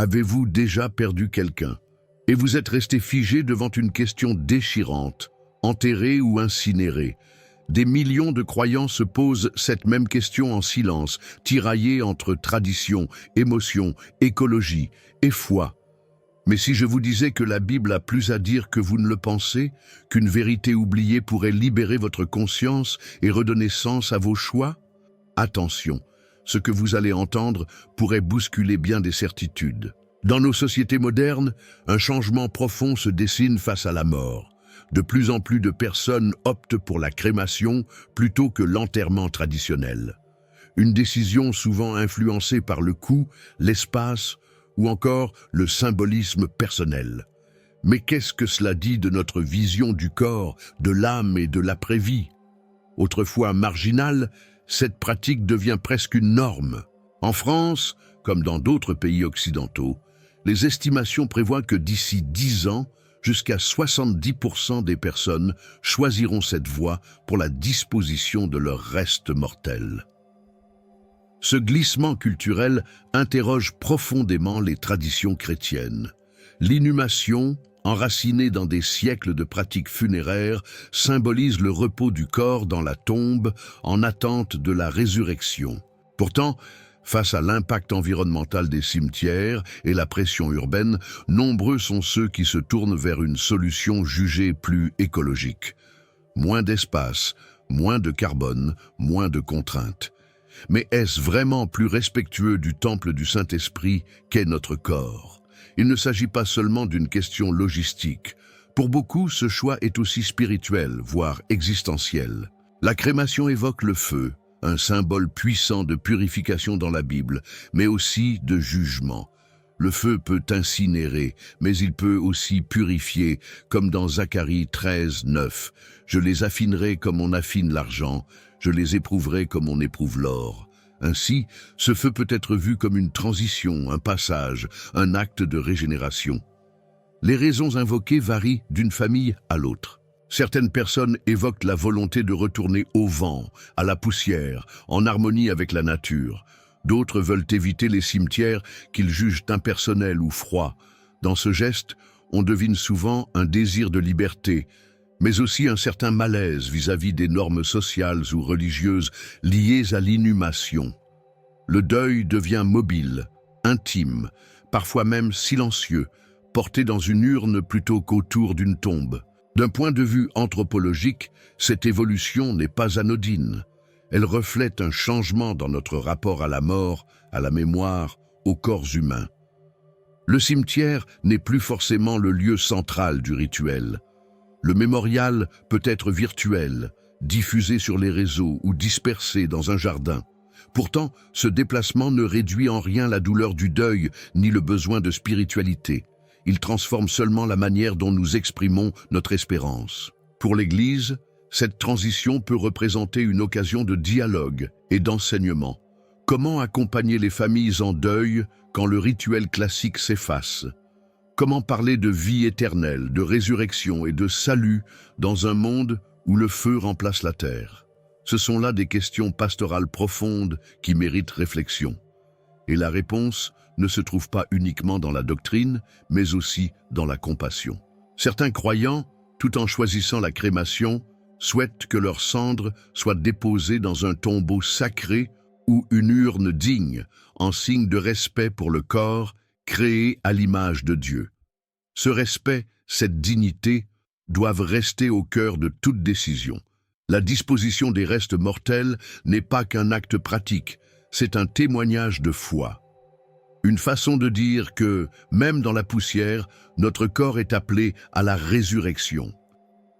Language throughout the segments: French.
Avez-vous déjà perdu quelqu'un? Et vous êtes resté figé devant une question déchirante, enterré ou incinéré. Des millions de croyants se posent cette même question en silence, tiraillés entre tradition, émotion, écologie et foi. Mais si je vous disais que la Bible a plus à dire que vous ne le pensez, qu'une vérité oubliée pourrait libérer votre conscience et redonner sens à vos choix? Attention, ce que vous allez entendre pourrait bousculer bien des certitudes. Dans nos sociétés modernes, un changement profond se dessine face à la mort. De plus en plus de personnes optent pour la crémation plutôt que l'enterrement traditionnel. Une décision souvent influencée par le coût, l'espace ou encore le symbolisme personnel. Mais qu'est-ce que cela dit de notre vision du corps, de l'âme et de l'après-vie? Autrefois marginale, cette pratique devient presque une norme. En France, comme dans d'autres pays occidentaux, les estimations prévoient que d'ici 10 ans, jusqu'à 70% des personnes choisiront cette voie pour la disposition de leurs restes mortels. Ce glissement culturel interroge profondément les traditions chrétiennes. L'inhumation, enracinée dans des siècles de pratiques funéraires, symbolise le repos du corps dans la tombe en attente de la résurrection. Pourtant, face à l'impact environnemental des cimetières et la pression urbaine, nombreux sont ceux qui se tournent vers une solution jugée plus écologique. Moins d'espace, moins de carbone, moins de contraintes. Mais est-ce vraiment plus respectueux du temple du Saint-Esprit qu'est notre corps? Il ne s'agit pas seulement d'une question logistique. Pour beaucoup, ce choix est aussi spirituel, voire existentiel. La crémation évoque le feu, un symbole puissant de purification dans la Bible, mais aussi de jugement. Le feu peut incinérer, mais il peut aussi purifier, comme dans Zacharie 13, 9. « Je les affinerai comme on affine l'argent, je les éprouverai comme on éprouve l'or. » Ainsi, ce feu peut être vu comme une transition, un passage, un acte de régénération. Les raisons invoquées varient d'une famille à l'autre. Certaines personnes évoquent la volonté de retourner au vent, à la poussière, en harmonie avec la nature. D'autres veulent éviter les cimetières qu'ils jugent impersonnels ou froids. Dans ce geste, on devine souvent un désir de liberté, mais aussi un certain malaise vis-à-vis des normes sociales ou religieuses liées à l'inhumation. Le deuil devient mobile, intime, parfois même silencieux, porté dans une urne plutôt qu'autour d'une tombe. D'un point de vue anthropologique, cette évolution n'est pas anodine. Elle reflète un changement dans notre rapport à la mort, à la mémoire, aux corps humains. Le cimetière n'est plus forcément le lieu central du rituel. Le mémorial peut être virtuel, diffusé sur les réseaux ou dispersé dans un jardin. Pourtant, ce déplacement ne réduit en rien la douleur du deuil ni le besoin de spiritualité. Il transforme seulement la manière dont nous exprimons notre espérance. Pour l'Église, cette transition peut représenter une occasion de dialogue et d'enseignement. Comment accompagner les familles en deuil quand le rituel classique s'efface? Comment parler de vie éternelle, de résurrection et de salut dans un monde où le feu remplace la terre? Ce sont là des questions pastorales profondes qui méritent réflexion. Et la réponse ne se trouve pas uniquement dans la doctrine, mais aussi dans la compassion. Certains croyants, tout en choisissant la crémation, souhaitent que leurs cendres soient déposées dans un tombeau sacré ou une urne digne, en signe de respect pour le corps créé à l'image de Dieu. Ce respect, cette dignité, doivent rester au cœur de toute décision. La disposition des restes mortels n'est pas qu'un acte pratique, c'est un témoignage de foi. Une façon de dire que, même dans la poussière, notre corps est appelé à la résurrection.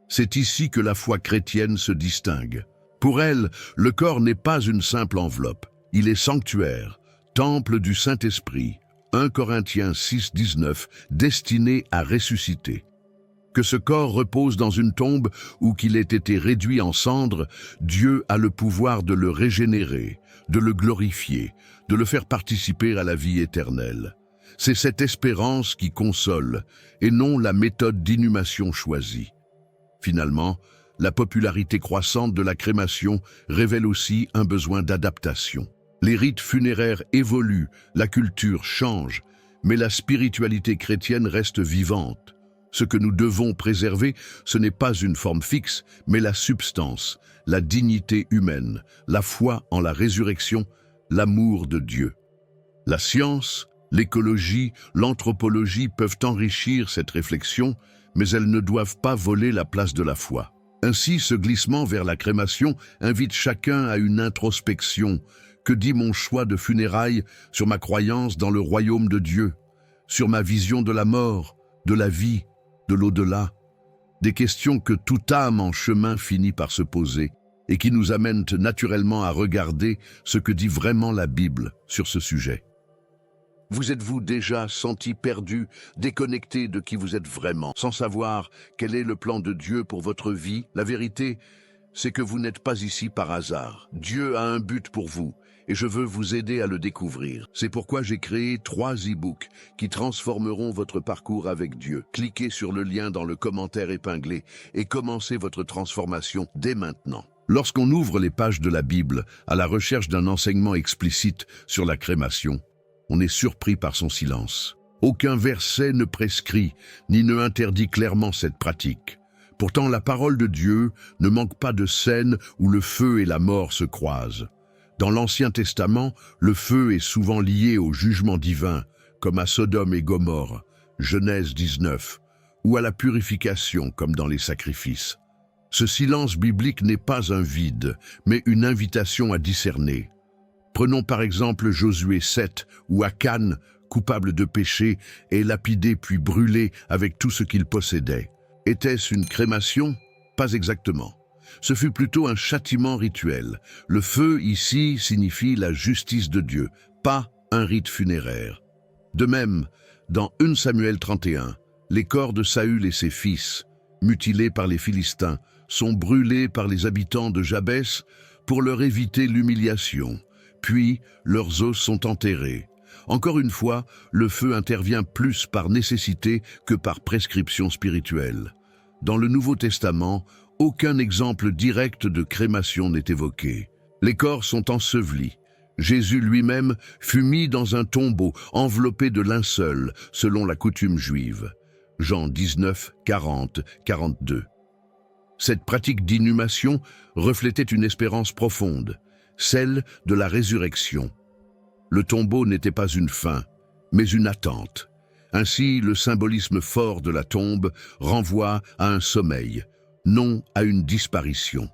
C'est ici que la foi chrétienne se distingue. Pour elle, le corps n'est pas une simple enveloppe, il est sanctuaire, temple du Saint-Esprit, 1 Corinthiens 6, 19, destiné à ressusciter. Que ce corps repose dans une tombe ou qu'il ait été réduit en cendres, Dieu a le pouvoir de le régénérer, de le glorifier, de le faire participer à la vie éternelle. C'est cette espérance qui console, et non la méthode d'inhumation choisie. Finalement, la popularité croissante de la crémation révèle aussi un besoin d'adaptation. Les rites funéraires évoluent, la culture change, Mais la spiritualité chrétienne reste vivante. Ce que nous devons préserver, ce n'est pas une forme fixe, mais la substance, la dignité humaine, la foi en la résurrection, l'amour de Dieu. La science, l'écologie, l'anthropologie peuvent enrichir cette réflexion, mais elles ne doivent pas voler la place de la foi. Ainsi, ce glissement vers la crémation invite chacun à une introspection. Que dit mon choix de funérailles sur ma croyance dans le royaume de Dieu, sur ma vision de la mort, de la vie, de l'au-delà? Des questions que toute âme en chemin finit par se poser et qui nous amènent naturellement à regarder ce que dit vraiment la Bible sur ce sujet. Vous êtes-vous déjà senti perdu, déconnecté de qui vous êtes vraiment, sans savoir quel est le plan de Dieu pour votre vie? La vérité, c'est que vous n'êtes pas ici par hasard. Dieu a un but pour vous, et je veux vous aider à le découvrir. C'est pourquoi j'ai créé 3 e-books qui transformeront votre parcours avec Dieu. Cliquez sur le lien dans le commentaire épinglé et commencez votre transformation dès maintenant. Lorsqu'on ouvre les pages de la Bible à la recherche d'un enseignement explicite sur la crémation, on est surpris par son silence. Aucun verset ne prescrit ni ne interdit clairement cette pratique. Pourtant, la parole de Dieu ne manque pas de scènes où le feu et la mort se croisent. Dans l'Ancien Testament, le feu est souvent lié au jugement divin, comme à Sodome et Gomorrhe, Genèse 19, ou à la purification, comme dans les sacrifices. Ce silence biblique n'est pas un vide, mais une invitation à discerner. Prenons par exemple Josué 7, où Akan, coupable de péché, est lapidé puis brûlé avec tout ce qu'il possédait. Était-ce une crémation? Pas exactement. Ce fut plutôt un châtiment rituel. Le feu, ici, signifie la justice de Dieu, pas un rite funéraire. De même, dans 1 Samuel 31, les corps de Saül et ses fils, mutilés par les Philistins, sont brûlés par les habitants de Jabès pour leur éviter l'humiliation. Puis, leurs os sont enterrés. Encore une fois, le feu intervient plus par nécessité que par prescription spirituelle. Dans le Nouveau Testament, aucun exemple direct de crémation n'est évoqué. Les corps sont ensevelis. Jésus lui-même fut mis dans un tombeau enveloppé de linceul, selon la coutume juive. Jean 19, 40, 42. Cette pratique d'inhumation reflétait une espérance profonde, celle de la résurrection. Le tombeau n'était pas une fin, mais une attente. Ainsi, le symbolisme fort de la tombe renvoie à un sommeil, non à une disparition.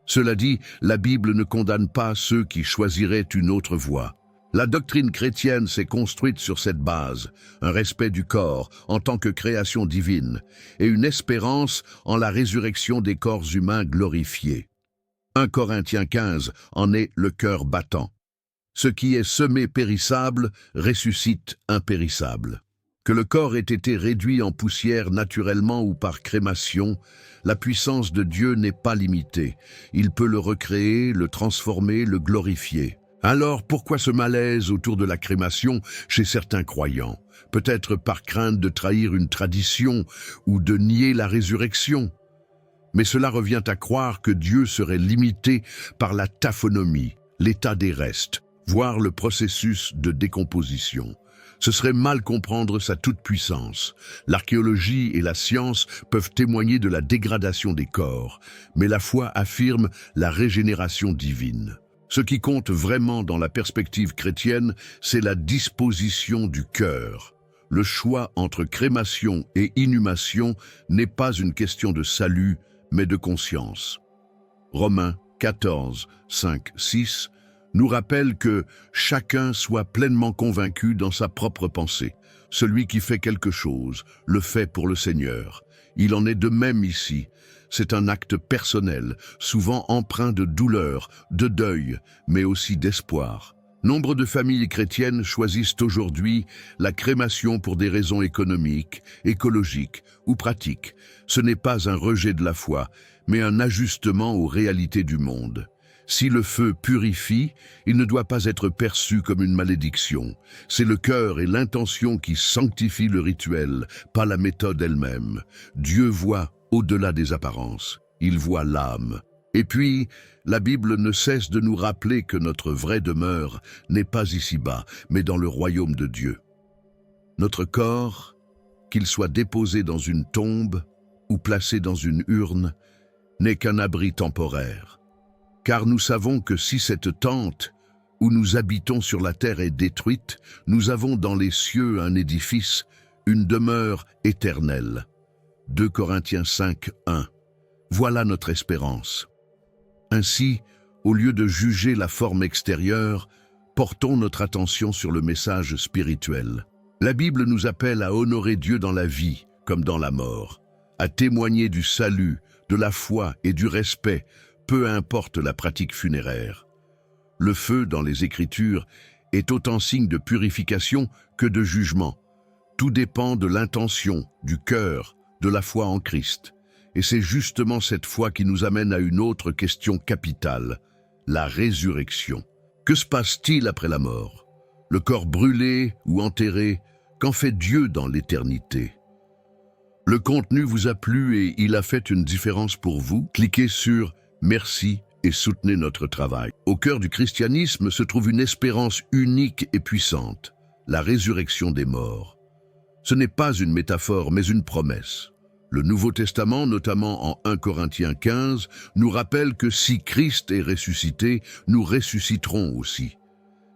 Cela dit, la Bible ne condamne pas ceux qui choisiraient une autre voie. La doctrine chrétienne s'est construite sur cette base, un respect du corps en tant que création divine et une espérance en la résurrection des corps humains glorifiés. 1 Corinthiens 15 en est le cœur battant. Ce qui est semé périssable ressuscite impérissable. Que le corps ait été réduit en poussière naturellement ou par crémation, la puissance de Dieu n'est pas limitée. Il peut le recréer, le transformer, le glorifier. Alors pourquoi ce malaise autour de la crémation chez certains croyants? Peut-être par crainte de trahir une tradition ou de nier la résurrection. Mais cela revient à croire que Dieu serait limité par la taphonomie, l'état des restes, voire le processus de décomposition. Ce serait mal comprendre sa toute-puissance. L'archéologie et la science peuvent témoigner de la dégradation des corps, mais la foi affirme la régénération divine. Ce qui compte vraiment dans la perspective chrétienne, c'est la disposition du cœur. Le choix entre crémation et inhumation n'est pas une question de salut, mais de conscience. Romains 14, 5, 6 nous rappelle que chacun soit pleinement convaincu dans sa propre pensée. Celui qui fait quelque chose le fait pour le Seigneur. Il en est de même ici. C'est un acte personnel, souvent empreint de douleur, de deuil, mais aussi d'espoir. Nombre de familles chrétiennes choisissent aujourd'hui la crémation pour des raisons économiques, écologiques ou pratiques. Ce n'est pas un rejet de la foi, mais un ajustement aux réalités du monde. Si le feu purifie, il ne doit pas être perçu comme une malédiction. C'est le cœur et l'intention qui sanctifient le rituel, pas la méthode elle-même. Dieu voit au-delà des apparences. Il voit l'âme. Et puis, la Bible ne cesse de nous rappeler que notre vraie demeure n'est pas ici-bas, mais dans le royaume de Dieu. Notre corps, qu'il soit déposé dans une tombe ou placé dans une urne, n'est qu'un abri temporaire. Car nous savons que si cette tente où nous habitons sur la terre est détruite, nous avons dans les cieux un édifice, une demeure éternelle. 2 Corinthiens 5, 1. Voilà notre espérance. Ainsi, au lieu de juger la forme extérieure, portons notre attention sur le message spirituel. La Bible nous appelle à honorer Dieu dans la vie comme dans la mort, à témoigner du salut, de la foi et du respect, peu importe la pratique funéraire. Le feu, dans les Écritures, est autant signe de purification que de jugement. Tout dépend de l'intention, du cœur, de la foi en Christ. Et c'est justement cette foi qui nous amène à une autre question capitale, la résurrection. Que se passe-t-il après la mort? Le corps brûlé ou enterré, qu'en fait Dieu dans l'éternité? Le contenu vous a plu et il a fait une différence pour vous? Cliquez sur « Merci » et soutenez notre travail. Au cœur du christianisme se trouve une espérance unique et puissante, la résurrection des morts. Ce n'est pas une métaphore, mais une promesse. Le Nouveau Testament, notamment en 1 Corinthiens 15, nous rappelle que si Christ est ressuscité, nous ressusciterons aussi.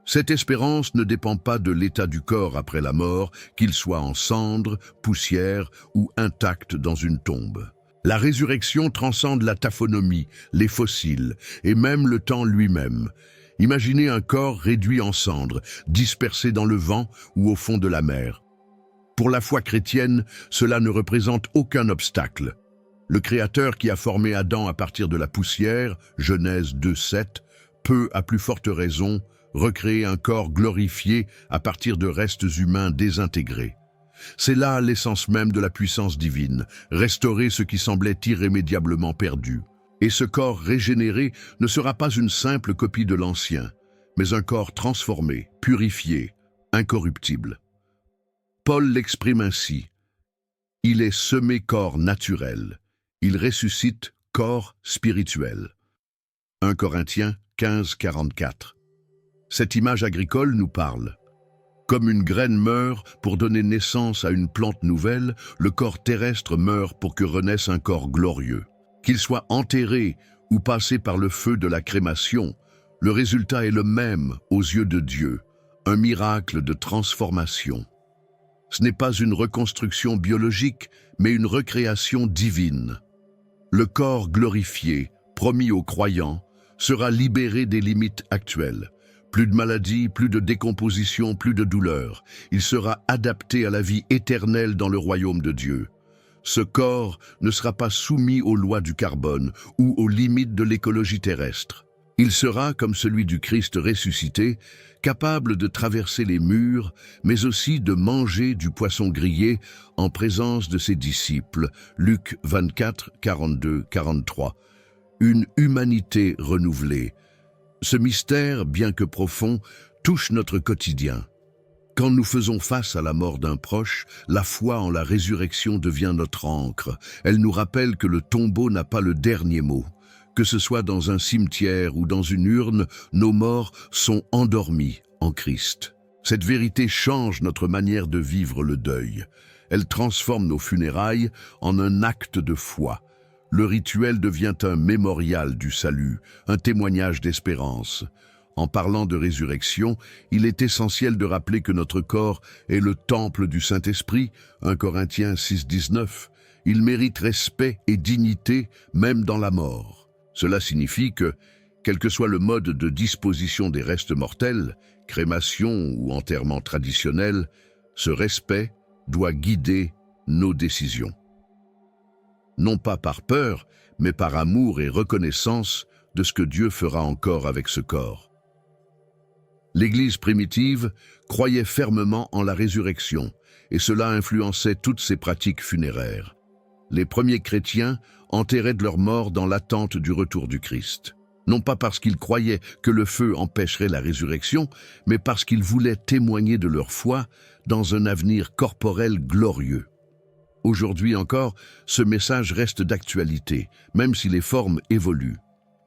Cette espérance ne dépend pas de l'état du corps après la mort, qu'il soit en cendres, poussière ou intact dans une tombe. La résurrection transcende la taphonomie, les fossiles et même le temps lui-même. Imaginez un corps réduit en cendres, dispersé dans le vent ou au fond de la mer. Pour la foi chrétienne, cela ne représente aucun obstacle. Le Créateur qui a formé Adam à partir de la poussière, Genèse 2:7, peut, à plus forte raison, recréer un corps glorifié à partir de restes humains désintégrés. C'est là l'essence même de la puissance divine, restaurer ce qui semblait irrémédiablement perdu. Et ce corps régénéré ne sera pas une simple copie de l'ancien, mais un corps transformé, purifié, incorruptible. Paul l'exprime ainsi. Il est semé corps naturel, il ressuscite corps spirituel. 1 Corinthiens 15, 44. Cette image agricole nous parle. Comme une graine meurt pour donner naissance à une plante nouvelle, le corps terrestre meurt pour que renaisse un corps glorieux. Qu'il soit enterré ou passé par le feu de la crémation, le résultat est le même aux yeux de Dieu, un miracle de transformation. Ce n'est pas une reconstruction biologique, mais une recréation divine. Le corps glorifié, promis aux croyants, sera libéré des limites actuelles. Plus de maladies, plus de décomposition, plus de douleur. Il sera adapté à la vie éternelle dans le royaume de Dieu. Ce corps ne sera pas soumis aux lois du carbone ou aux limites de l'écologie terrestre. Il sera, comme celui du Christ ressuscité, capable de traverser les murs, mais aussi de manger du poisson grillé en présence de ses disciples. Luc 24, 42, 43. Une humanité renouvelée. Ce mystère, bien que profond, touche notre quotidien. Quand nous faisons face à la mort d'un proche, la foi en la résurrection devient notre ancre. Elle nous rappelle que le tombeau n'a pas le dernier mot. Que ce soit dans un cimetière ou dans une urne, nos morts sont endormis en Christ. Cette vérité change notre manière de vivre le deuil. Elle transforme nos funérailles en un acte de foi. Le rituel devient un mémorial du salut, un témoignage d'espérance. En parlant de résurrection, il est essentiel de rappeler que notre corps est le temple du Saint-Esprit, 1 Corinthiens 6, 19. Il mérite respect et dignité, même dans la mort. Cela signifie que, quel que soit le mode de disposition des restes mortels, crémation ou enterrement traditionnel, ce respect doit guider nos décisions. Non pas par peur, mais par amour et reconnaissance de ce que Dieu fera encore avec ce corps. L'Église primitive croyait fermement en la résurrection, et cela influençait toutes ses pratiques funéraires. Les premiers chrétiens enterraient leurs morts dans l'attente du retour du Christ. Non pas parce qu'ils croyaient que le feu empêcherait la résurrection, mais parce qu'ils voulaient témoigner de leur foi dans un avenir corporel glorieux. Aujourd'hui encore, ce message reste d'actualité, même si les formes évoluent.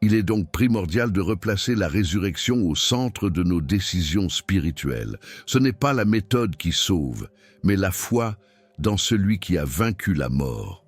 Il est donc primordial de replacer la résurrection au centre de nos décisions spirituelles. Ce n'est pas la méthode qui sauve, mais la foi dans celui qui a vaincu la mort.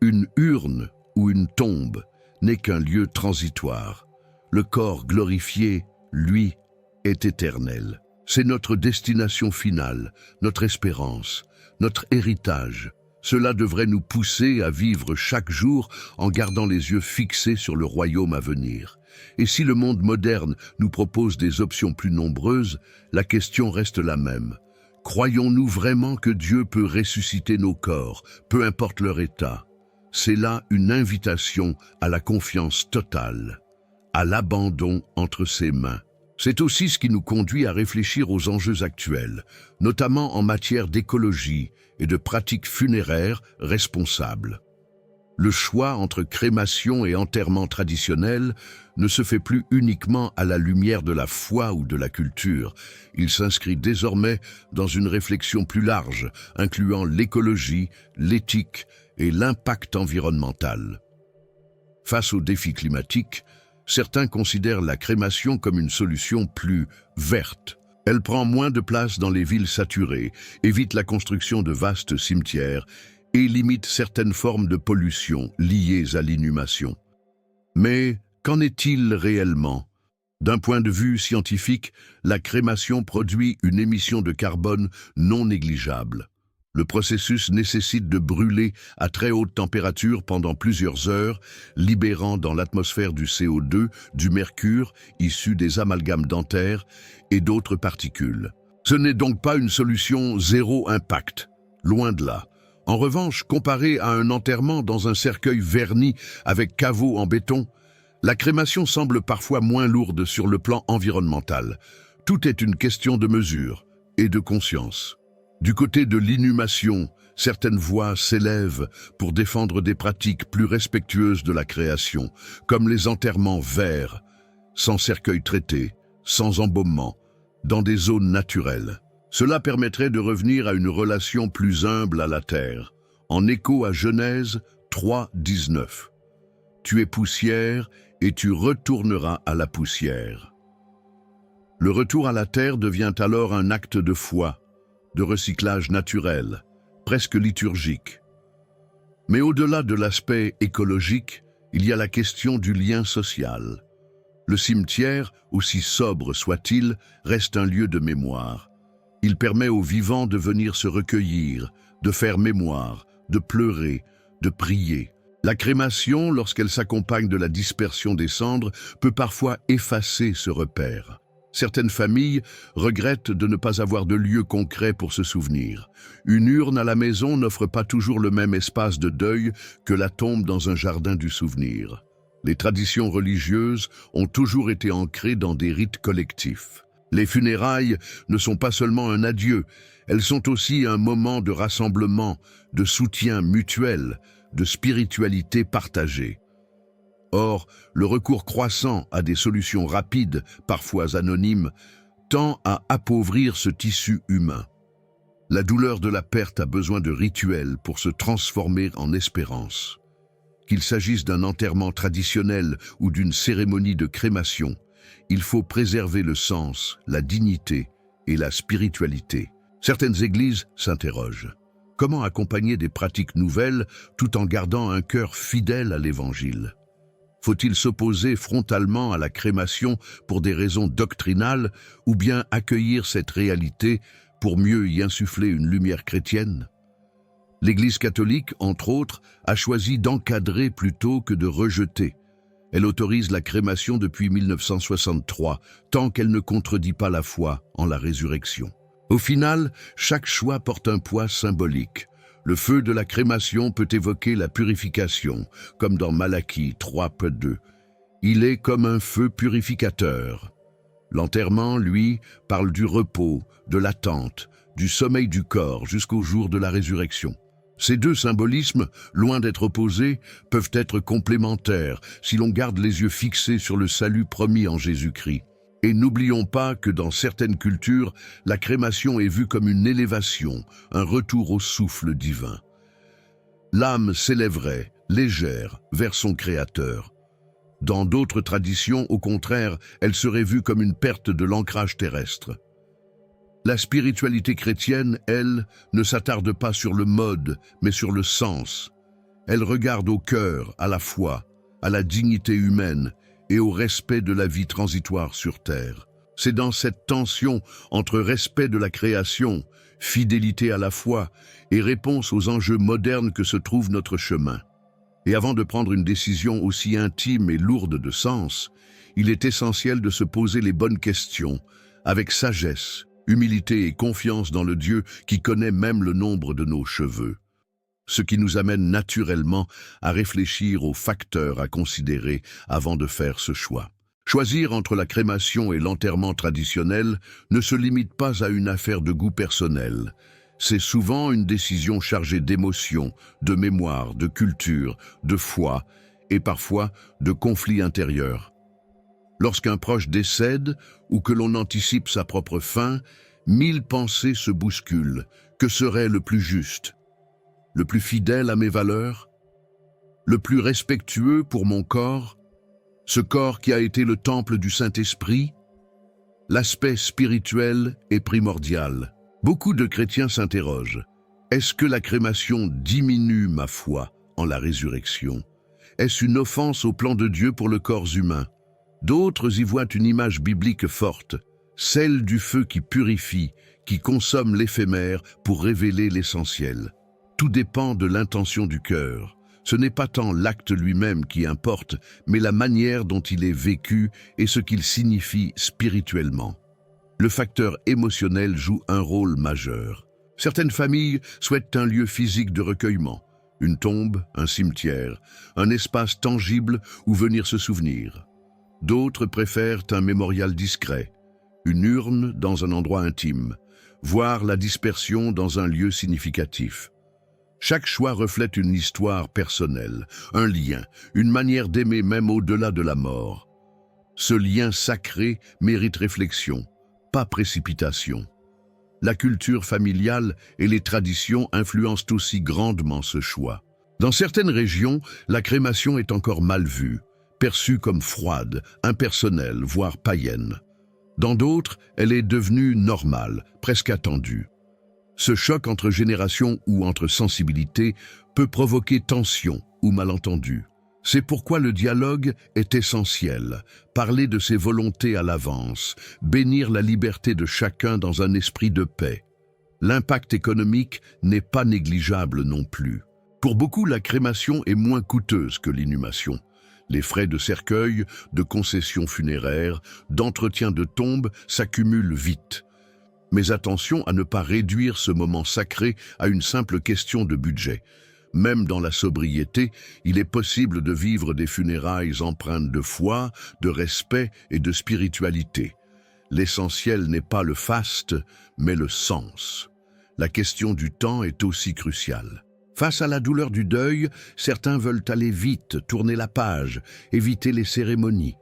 Une urne ou une tombe n'est qu'un lieu transitoire. Le corps glorifié, lui, est éternel. C'est notre destination finale, notre espérance, notre héritage. Cela devrait nous pousser à vivre chaque jour en gardant les yeux fixés sur le royaume à venir. Et si le monde moderne nous propose des options plus nombreuses, la question reste la même. Croyons-nous vraiment que Dieu peut ressusciter nos corps, peu importe leur état? C'est là une invitation à la confiance totale, à l'abandon entre ses mains. C'est aussi ce qui nous conduit à réfléchir aux enjeux actuels, notamment en matière d'écologie et de pratiques funéraires responsables. Le choix entre crémation et enterrement traditionnel ne se fait plus uniquement à la lumière de la foi ou de la culture. Il s'inscrit désormais dans une réflexion plus large, incluant l'écologie, l'éthique et l'impact environnemental. Face aux défis climatiques, certains considèrent la crémation comme une solution plus verte. Elle prend moins de place dans les villes saturées, évite la construction de vastes cimetières et limite certaines formes de pollution liées à l'inhumation. Mais qu'en est-il réellement? D'un point de vue scientifique, la crémation produit une émission de carbone non négligeable. Le processus nécessite de brûler à très haute température pendant plusieurs heures, libérant dans l'atmosphère du CO2, du mercure issu des amalgames dentaires et d'autres particules. Ce n'est donc pas une solution zéro impact, loin de là. En revanche, comparé à un enterrement dans un cercueil verni avec caveau en béton, la crémation semble parfois moins lourde sur le plan environnemental. Tout est une question de mesure et de conscience. Du côté de l'inhumation, certaines voix s'élèvent pour défendre des pratiques plus respectueuses de la création, comme les enterrements verts, sans cercueil traité, sans embaumement, dans des zones naturelles. Cela permettrait de revenir à une relation plus humble à la terre, en écho à Genèse 3:19. « Tu es poussière et tu retourneras à la poussière. » Le retour à la terre devient alors un acte de foi, de recyclage naturel, presque liturgique. Mais au-delà de l'aspect écologique, il y a la question du lien social. Le cimetière, aussi sobre soit-il, reste un lieu de mémoire. Il permet aux vivants de venir se recueillir, de faire mémoire, de pleurer, de prier. La crémation, lorsqu'elle s'accompagne de la dispersion des cendres, peut parfois effacer ce repère. Certaines familles regrettent de ne pas avoir de lieu concret pour se souvenir. Une urne à la maison n'offre pas toujours le même espace de deuil que la tombe dans un jardin du souvenir. Les traditions religieuses ont toujours été ancrées dans des rites collectifs. Les funérailles ne sont pas seulement un adieu, elles sont aussi un moment de rassemblement, de soutien mutuel, de spiritualité partagée. Or, le recours croissant à des solutions rapides, parfois anonymes, tend à appauvrir ce tissu humain. La douleur de la perte a besoin de rituels pour se transformer en espérance. Qu'il s'agisse d'un enterrement traditionnel ou d'une cérémonie de crémation, il faut préserver le sens, la dignité et la spiritualité. Certaines églises s'interrogent. Comment accompagner des pratiques nouvelles tout en gardant un cœur fidèle à l'Évangile? Faut-il s'opposer frontalement à la crémation pour des raisons doctrinales ou bien accueillir cette réalité pour mieux y insuffler une lumière chrétienne? L'Église catholique, entre autres, a choisi d'encadrer plutôt que de rejeter. Elle autorise la crémation depuis 1963, tant qu'elle ne contredit pas la foi en la résurrection. Au final, chaque choix porte un poids symbolique. Le feu de la crémation peut évoquer la purification, comme dans Malachie 3:2. Il est comme un feu purificateur. L'enterrement, lui, parle du repos, de l'attente, du sommeil du corps jusqu'au jour de la résurrection. Ces deux symbolismes, loin d'être opposés, peuvent être complémentaires si l'on garde les yeux fixés sur le salut promis en Jésus-Christ. Et n'oublions pas que dans certaines cultures, la crémation est vue comme une élévation, un retour au souffle divin. L'âme s'élèverait, légère, vers son Créateur. Dans d'autres traditions, au contraire, elle serait vue comme une perte de l'ancrage terrestre. La spiritualité chrétienne, elle, ne s'attarde pas sur le mode, mais sur le sens. Elle regarde au cœur, à la foi, à la dignité humaine et au respect de la vie transitoire sur terre. C'est dans cette tension entre respect de la création, fidélité à la foi et réponse aux enjeux modernes que se trouve notre chemin. Et avant de prendre une décision aussi intime et lourde de sens, il est essentiel de se poser les bonnes questions, avec sagesse, humilité et confiance dans le Dieu qui connaît même le nombre de nos cheveux. Ce qui nous amène naturellement à réfléchir aux facteurs à considérer avant de faire ce choix. Choisir entre la crémation et l'enterrement traditionnel ne se limite pas à une affaire de goût personnel. C'est souvent une décision chargée d'émotions, de mémoire, de culture, de foi et parfois de conflits intérieurs. Lorsqu'un proche décède ou que l'on anticipe sa propre fin, 1000 pensées se bousculent. Que serait le plus juste? Le plus fidèle à mes valeurs? Le plus respectueux pour mon corps? Ce corps qui a été le temple du Saint-Esprit? L'aspect spirituel est primordial. Beaucoup de chrétiens s'interrogent. Est-ce que la crémation diminue ma foi en la résurrection? Est-ce une offense au plan de Dieu pour le corps humain? D'autres y voient une image biblique forte, celle du feu qui purifie, qui consomme l'éphémère pour révéler l'essentiel. Tout dépend de l'intention du cœur. Ce n'est pas tant l'acte lui-même qui importe, mais la manière dont il est vécu et ce qu'il signifie spirituellement. Le facteur émotionnel joue un rôle majeur. Certaines familles souhaitent un lieu physique de recueillement, une tombe, un cimetière, un espace tangible où venir se souvenir. D'autres préfèrent un mémorial discret, une urne dans un endroit intime, voire la dispersion dans un lieu significatif. Chaque choix reflète une histoire personnelle, un lien, une manière d'aimer même au-delà de la mort. Ce lien sacré mérite réflexion, pas précipitation. La culture familiale et les traditions influencent aussi grandement ce choix. Dans certaines régions, la crémation est encore mal vue, perçue comme froide, impersonnelle, voire païenne. Dans d'autres, elle est devenue normale, presque attendue. Ce choc entre générations ou entre sensibilités peut provoquer tension ou malentendu. C'est pourquoi le dialogue est essentiel. Parler de ses volontés à l'avance, bénir la liberté de chacun dans un esprit de paix. L'impact économique n'est pas négligeable non plus. Pour beaucoup, la crémation est moins coûteuse que l'inhumation. Les frais de cercueil, de concessions funéraires, d'entretien de tombes s'accumulent vite. Mais attention à ne pas réduire ce moment sacré à une simple question de budget. Même dans la sobriété, il est possible de vivre des funérailles empreintes de foi, de respect et de spiritualité. L'essentiel n'est pas le faste, mais le sens. La question du temps est aussi cruciale. Face à la douleur du deuil, certains veulent aller vite, tourner la page, éviter les cérémonies.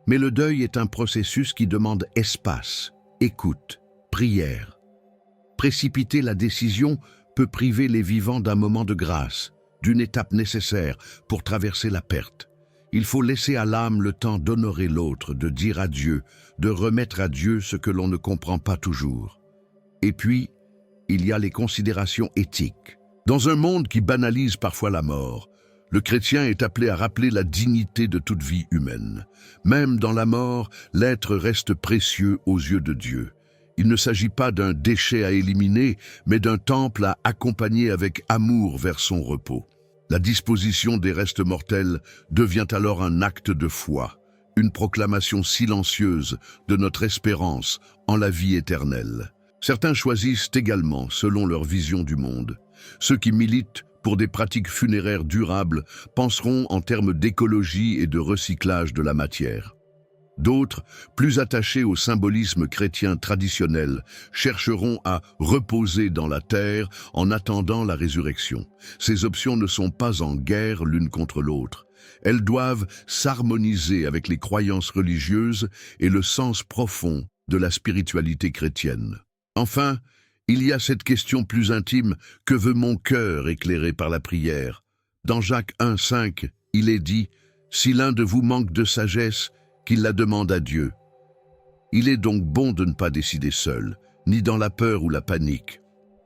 Mais le deuil est un processus qui demande espace, écoute, prière. Précipiter la décision peut priver les vivants d'un moment de grâce, d'une étape nécessaire pour traverser la perte. Il faut laisser à l'âme le temps d'honorer l'autre, de dire adieu, de remettre à Dieu ce que l'on ne comprend pas toujours. Et puis, il y a les considérations éthiques. Dans un monde qui banalise parfois la mort, le chrétien est appelé à rappeler la dignité de toute vie humaine. Même dans la mort, l'être reste précieux aux yeux de Dieu. Il ne s'agit pas d'un déchet à éliminer, mais d'un temple à accompagner avec amour vers son repos. La disposition des restes mortels devient alors un acte de foi, une proclamation silencieuse de notre espérance en la vie éternelle. Certains choisissent également selon leur vision du monde. Ceux qui militent pour des pratiques funéraires durables penseront en termes d'écologie et de recyclage de la matière. D'autres, plus attachés au symbolisme chrétien traditionnel, chercheront à reposer dans la terre en attendant la résurrection. Ces options ne sont pas en guerre l'une contre l'autre. Elles doivent s'harmoniser avec les croyances religieuses et le sens profond de la spiritualité chrétienne. Enfin, il y a cette question plus intime: que veut mon cœur éclairé par la prière? Dans Jacques 1,5, il est dit: Si l'un de vous manque de sagesse, qu'il la demande à Dieu. Il est donc bon de ne pas décider seul, ni dans la peur ou la panique.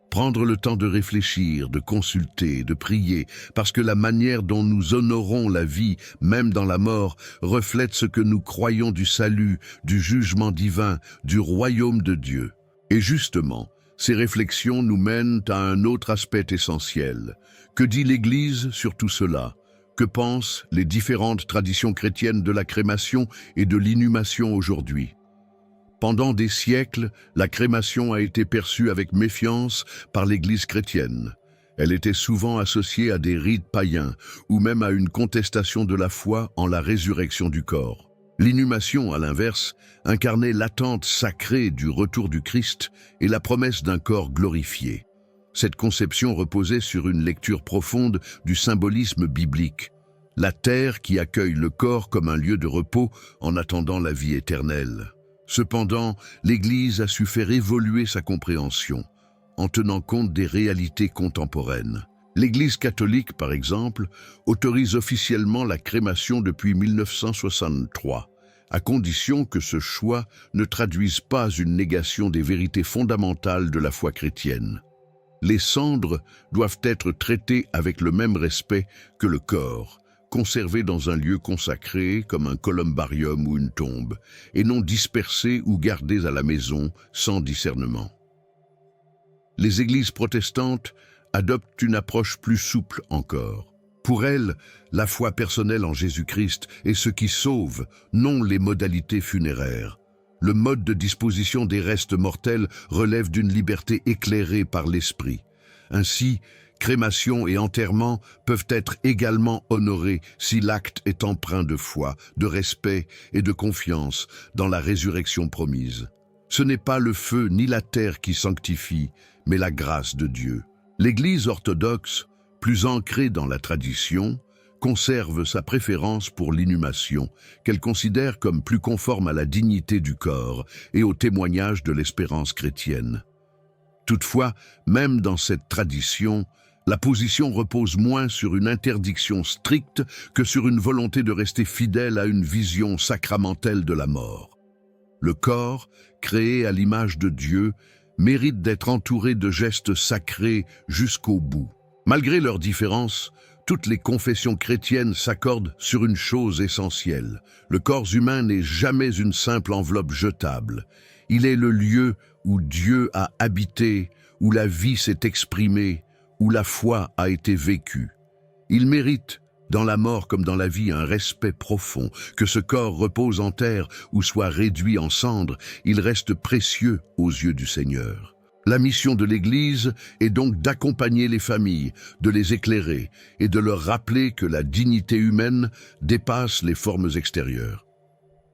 Prendre le temps de réfléchir, de consulter, de prier, parce que la manière dont nous honorons la vie, même dans la mort, reflète ce que nous croyons du salut, du jugement divin, du royaume de Dieu. Et justement, ces réflexions nous mènent à un autre aspect essentiel. Que dit l'Église sur tout cela? Que pensent les différentes traditions chrétiennes de la crémation et de l'inhumation aujourd'hui? Pendant des siècles, la crémation a été perçue avec méfiance par l'Église chrétienne. Elle était souvent associée à des rites païens ou même à une contestation de la foi en la résurrection du corps. L'inhumation, à l'inverse, incarnait l'attente sacrée du retour du Christ et la promesse d'un corps glorifié. Cette conception reposait sur une lecture profonde du symbolisme biblique. La terre qui accueille le corps comme un lieu de repos en attendant la vie éternelle. Cependant, l'Église a su faire évoluer sa compréhension, en tenant compte des réalités contemporaines. L'Église catholique, par exemple, autorise officiellement la crémation depuis 1963, à condition que ce choix ne traduise pas une négation des vérités fondamentales de la foi chrétienne. Les cendres doivent être traitées avec le même respect que le corps, conservées dans un lieu consacré comme un columbarium ou une tombe, et non dispersées ou gardées à la maison sans discernement. Les églises protestantes adoptent une approche plus souple encore. Pour elles, la foi personnelle en Jésus-Christ est ce qui sauve, non les modalités funéraires. Le mode de disposition des restes mortels relève d'une liberté éclairée par l'Esprit. Ainsi, crémation et enterrement peuvent être également honorés si l'acte est empreint de foi, de respect et de confiance dans la résurrection promise. Ce n'est pas le feu ni la terre qui sanctifient, mais la grâce de Dieu. L'Église orthodoxe, plus ancrée dans la tradition, conserve sa préférence pour l'inhumation, qu'elle considère comme plus conforme à la dignité du corps et au témoignage de l'espérance chrétienne. Toutefois, même dans cette tradition, la position repose moins sur une interdiction stricte que sur une volonté de rester fidèle à une vision sacramentelle de la mort. Le corps, créé à l'image de Dieu, mérite d'être entouré de gestes sacrés jusqu'au bout. Malgré leurs différences, toutes les confessions chrétiennes s'accordent sur une chose essentielle. Le corps humain n'est jamais une simple enveloppe jetable. Il est le lieu où Dieu a habité, où la vie s'est exprimée, où la foi a été vécue. Il mérite, dans la mort comme dans la vie, un respect profond. Que ce corps repose en terre ou soit réduit en cendres, il reste précieux aux yeux du Seigneur. La mission de l'Église est donc d'accompagner les familles, de les éclairer et de leur rappeler que la dignité humaine dépasse les formes extérieures.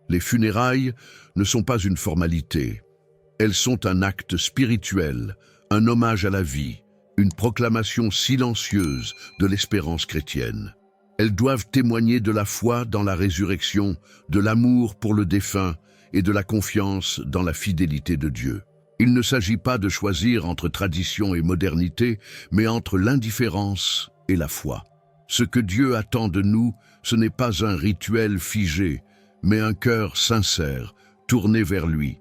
Les funérailles ne sont pas une formalité. Elles sont un acte spirituel, un hommage à la vie, une proclamation silencieuse de l'espérance chrétienne. Elles doivent témoigner de la foi dans la résurrection, de l'amour pour le défunt et de la confiance dans la fidélité de Dieu. Il ne s'agit pas de choisir entre tradition et modernité, mais entre l'indifférence et la foi. Ce que Dieu attend de nous, ce n'est pas un rituel figé, mais un cœur sincère, tourné vers lui.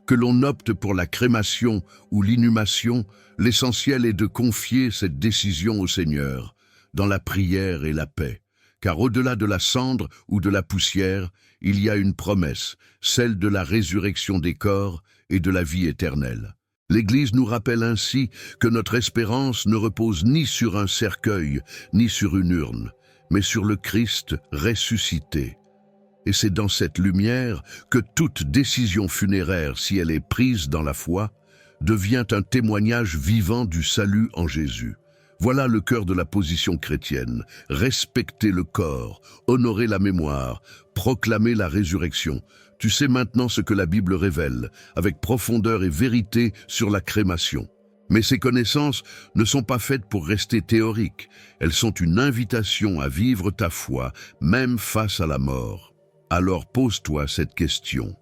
Que l'on opte pour la crémation ou l'inhumation, l'essentiel est de confier cette décision au Seigneur, dans la prière et la paix. Car au-delà de la cendre ou de la poussière, il y a une promesse, celle de la résurrection des corps et de la vie éternelle. L'Église nous rappelle ainsi que notre espérance ne repose ni sur un cercueil, ni sur une urne, mais sur le Christ ressuscité. Et c'est dans cette lumière que toute décision funéraire, si elle est prise dans la foi, devient un témoignage vivant du salut en Jésus. Voilà le cœur de la position chrétienne, respecter le corps, honorer la mémoire, proclamer la résurrection. Tu sais maintenant ce que la Bible révèle, avec profondeur et vérité sur la crémation. Mais ces connaissances ne sont pas faites pour rester théoriques, elles sont une invitation à vivre ta foi, même face à la mort. Alors pose-toi cette question.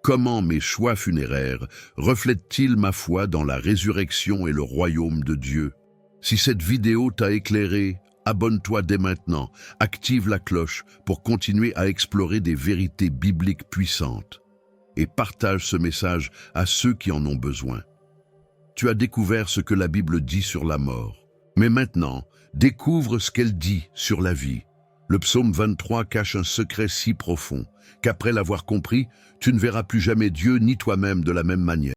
Comment mes choix funéraires reflètent-ils ma foi dans la résurrection et le royaume de Dieu? Si cette vidéo t'a éclairé, Abonne-toi dès maintenant, active la cloche pour continuer à explorer des vérités bibliques puissantes. Et partage ce message à ceux qui en ont besoin. Tu as découvert ce que la Bible dit sur la mort. Mais maintenant, découvre ce qu'elle dit sur la vie. Le psaume 23 cache un secret si profond qu'après l'avoir compris, tu ne verras plus jamais Dieu ni toi-même de la même manière.